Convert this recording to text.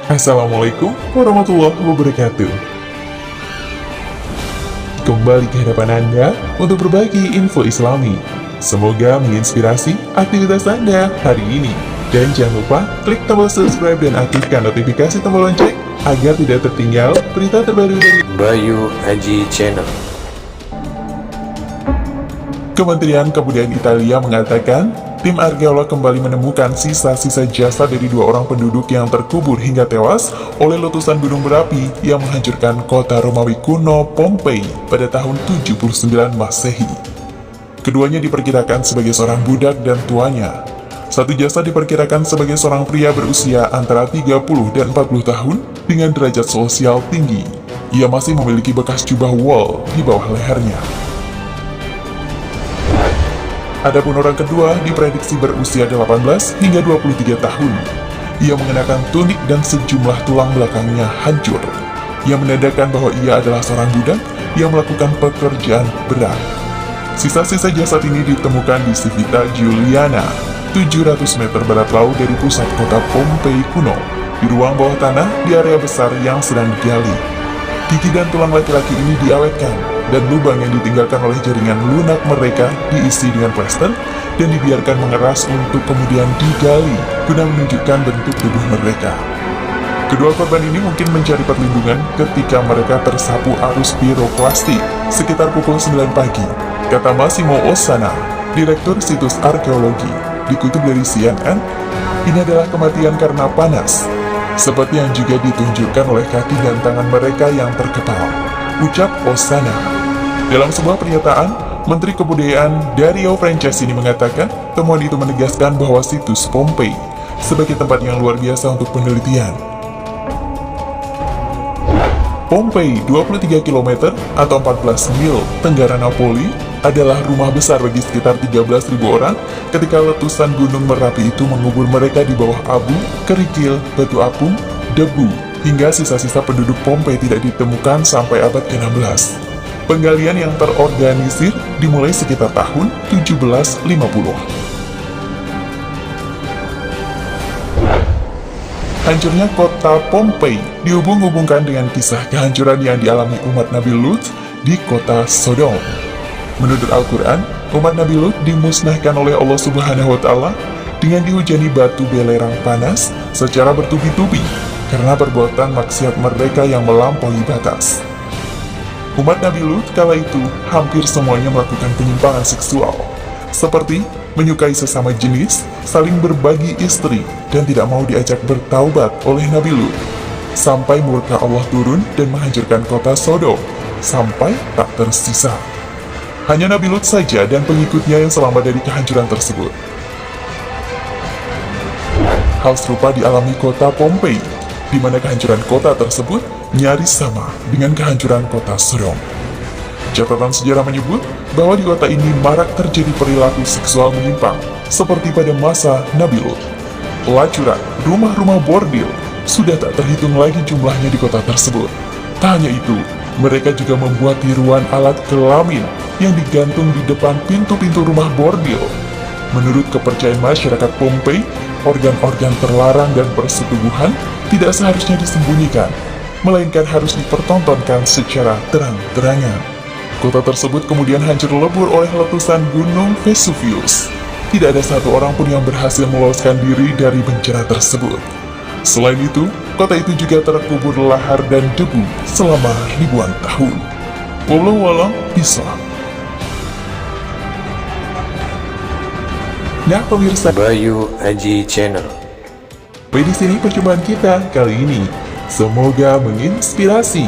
Assalamualaikum warahmatullahi wabarakatuh. Kembali ke hadapan Anda untuk berbagi info Islami. Semoga menginspirasi aktivitas Anda hari ini. Dan jangan lupa klik tombol subscribe dan aktifkan notifikasi tombol lonceng agar tidak tertinggal berita terbaru dari Bayu Haji Channel. Kementerian Kebudayaan Italia mengatakan, tim arkeolog kembali menemukan sisa-sisa jasad dari 2 orang penduduk yang terkubur hingga tewas oleh letusan gunung berapi yang menghancurkan kota Romawi kuno Pompei pada tahun 79 Masehi. Keduanya diperkirakan sebagai seorang budak dan tuanya. Satu jasad diperkirakan sebagai seorang pria berusia antara 30 dan 40 tahun dengan derajat sosial tinggi. Ia masih memiliki bekas jubah wol di bawah lehernya. Adapun orang kedua diprediksi berusia 18 hingga 23 tahun. Ia mengenakan tunik dan sejumlah tulang belakangnya hancur, yang menandakan bahwa ia adalah seorang budak yang melakukan pekerjaan berat. Sisa-sisa jasad ini ditemukan di Civita Giuliana, 700 meter barat laut dari pusat kota Pompei kuno, di ruang bawah tanah di area besar yang sedang digali. Gigi dan tulang laki-laki ini diawetkan, dan lubang yang ditinggalkan oleh jaringan lunak mereka diisi dengan plester dan dibiarkan mengeras untuk kemudian digali guna menunjukkan bentuk tubuh mereka. Kedua korban ini mungkin mencari perlindungan ketika mereka tersapu arus piroklastik sekitar pukul 9 pagi, kata Massimo Ossana, direktur situs arkeologi. Dikutip dari CNN, ini adalah kematian karena panas, seperti yang juga ditunjukkan oleh kaki dan tangan mereka yang terkepal, ucap Ossana. Dalam sebuah pernyataan, Menteri Kebudayaan Dario Franceschini mengatakan temuan itu menegaskan bahwa situs Pompei sebagai tempat yang luar biasa untuk penelitian. Pompei, 23 km atau 14 mil tenggara Napoli, adalah rumah besar bagi sekitar 13.000 orang ketika letusan gunung Merapi itu mengubur mereka di bawah abu, kerikil, batu apung, debu, hingga sisa-sisa penduduk Pompei tidak ditemukan sampai abad ke-16. Penggalian yang terorganisir dimulai sekitar tahun 1750. Hancurnya kota Pompei dihubung-hubungkan dengan kisah kehancuran yang dialami umat Nabi Lut di kota Sodom. Menurut Al-Quran, umat Nabi Lut dimusnahkan oleh Allah Subhanahu wa Ta'ala dengan dihujani batu belerang panas secara bertubi-tubi karena perbuatan maksiat mereka yang melampaui batas. Umat Nabi Lut kala itu hampir semuanya melakukan penyimpangan seksual, seperti menyukai sesama jenis, saling berbagi istri, dan tidak mau diajak bertaubat oleh Nabi Lut, sampai murka Allah turun dan menghancurkan kota Sodom, sampai tak tersisa. Hanya Nabi Lut saja dan pengikutnya yang selamat dari kehancuran tersebut. Hal serupa dialami kota Pompei, di mana kehancuran kota tersebut nyaris sama dengan kehancuran kota Sodom. Catatan sejarah menyebut bahwa di kota ini marak terjadi perilaku seksual menyimpang, seperti pada masa Nabi Lut. Pelacuran, rumah-rumah bordil, sudah tak terhitung lagi jumlahnya di kota tersebut. Tak hanya itu, mereka juga membuat tiruan alat kelamin yang digantung di depan pintu-pintu rumah bordil. Menurut kepercayaan masyarakat Pompei, organ-organ terlarang dan persetubuhan tidak seharusnya disembunyikan, melainkan harus dipertontonkan secara terang-terangan. Kota tersebut kemudian hancur lebur oleh letusan gunung Vesuvius. Tidak ada satu orang pun yang berhasil meloloskan diri dari bencana tersebut. Selain itu, kota itu juga terkubur lahar dan debu selama ribuan tahun. Wallahu a'lam bishawab. Nah pemirsa, Bayu Haji Channel. sampai di sini perjumpaan kita kali ini. Semoga menginspirasi